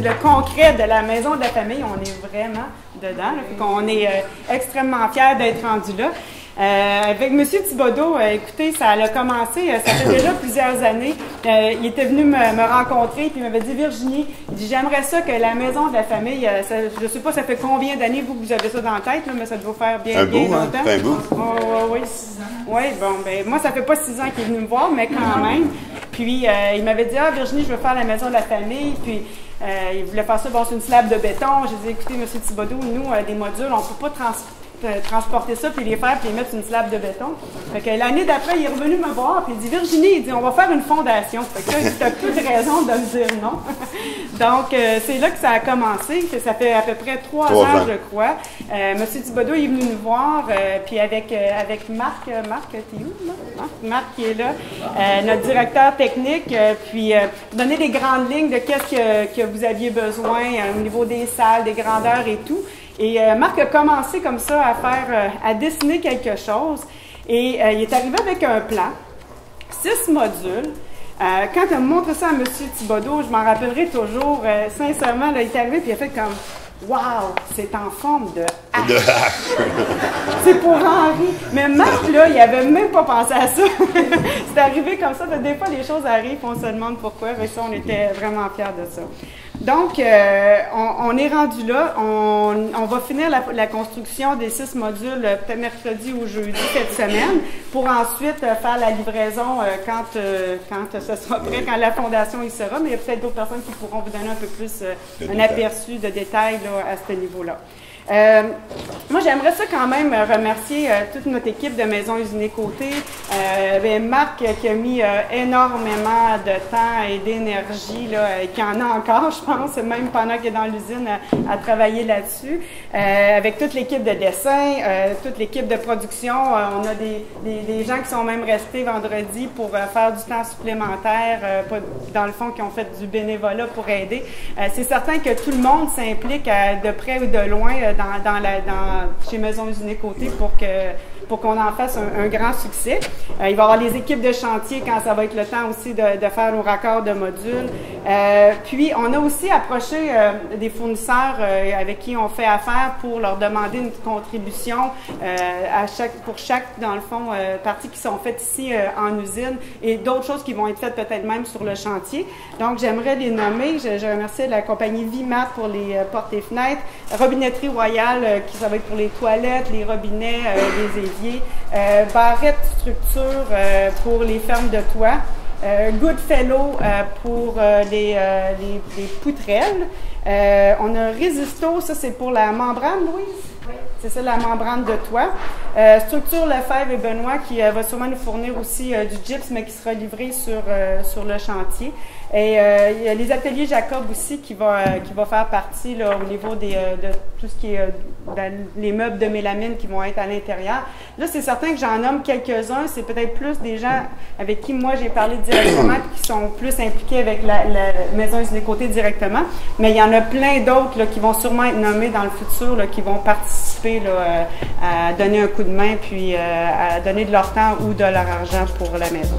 c'est le concret de la maison de la famille. On est vraiment dedans. On est extrêmement fiers d'être rendu là. Avec M. Thibodeau, écoutez, ça a commencé, ça fait déjà plusieurs années. Il était venu me rencontrer, puis il m'avait dit, Virginie, il dit, j'aimerais ça que la maison de la famille, je ne sais pas, ça fait combien d'années vous avez ça dans la tête, là, mais ça doit faire bien longtemps. Un bout. Oui, 6 ans. Oui, bon, ben moi, ça fait pas 6 ans qu'il est venu me voir, mais quand même. Puis, il m'avait dit, ah, Virginie, je veux faire la maison de la famille, puis il voulait faire ça, bon, c'est une slab de béton. J'ai dit, écoutez, M. Thibodeau, nous, des modules, on ne peut pas transporter ça, puis les faire, puis les mettre sur une slab de béton. Fait que l'année d'après, il est revenu me voir, puis il dit, Virginie, il dit, on va faire une fondation. Fait que là, tu n'as plus de raison de me dire non. Donc, c'est là que ça a commencé, que ça fait à peu près 3 ans, je crois. M. Thibodeau est venu nous voir, puis avec Marc, t'es où, là? Marc qui est là, notre directeur technique, puis donner des grandes lignes de qu'est-ce que vous aviez besoin au niveau des salles, des grandeurs et tout. Et Marc a commencé comme ça à dessiner quelque chose. Et il est arrivé avec un plan, 6 modules. Quand il a montré ça à M. Thibodeau, je m'en rappellerai toujours, sincèrement, là, il est arrivé et il a fait comme « Wow, c'est en forme de hache! » C'est pour Henri. Mais Marc, là, il n'avait même pas pensé à ça. C'est arrivé comme ça. Des fois, les choses arrivent, on se demande pourquoi. Mais ça, on était vraiment fiers de ça. Donc, on est rendu là. On va finir la construction des 6 modules peut-être mercredi ou jeudi cette semaine pour ensuite faire la livraison quand ce sera prêt, quand la fondation y sera. Mais il y a peut-être d'autres personnes qui pourront vous donner un peu plus un aperçu de détails là, à ce niveau-là. Moi, j'aimerais ça quand même remercier toute notre équipe de Maison Usinée Côté. Marc qui a mis énormément de temps et d'énergie, et qui en a encore, je pense, même pendant qu'il est dans l'usine à travailler là-dessus. Avec toute l'équipe de dessin, toute l'équipe de production, on a des gens qui sont même restés vendredi pour faire du temps supplémentaire, dans le fond, qui ont fait du bénévolat pour aider. C'est certain que tout le monde s'implique de près ou de loin chez Maison Usinée Côté pour qu'on en fasse un grand succès. Il va y avoir les équipes de chantier quand ça va être le temps aussi de faire nos raccords de modules. Puis, on a aussi approché des fournisseurs avec qui on fait affaire pour leur demander une contribution pour chaque, dans le fond, partie qui sont faites ici en usine et d'autres choses qui vont être faites peut-être même sur le chantier. Donc, j'aimerais les nommer. Je remercie la compagnie Vimat pour les portes et fenêtres, Robinetterie Royale, qui ça va être pour les toilettes, les robinets, les éviers, Barrette Structure pour les fermes de toit, Goodfellow pour les poutrelles. On a Résisto, ça c'est pour la membrane, Louise? Oui. C'est ça, la membrane de toit. Structure Lefebvre et Benoît qui va sûrement nous fournir aussi du gyps, mais qui sera livré sur le chantier. Et il y a les ateliers Jacob aussi qui va faire partie là, au niveau de tout ce qui est les meubles de mélamine qui vont être à l'intérieur. Là, c'est certain que j'en nomme quelques-uns. C'est peut-être plus des gens avec qui moi j'ai parlé directement qui sont plus impliqués avec la Maison Usinée Côté directement. Mais il y en a plein d'autres là, qui vont sûrement être nommés dans le futur, là, qui vont participer là, à donner un coup de main puis à donner de leur temps ou de leur argent pour la maison.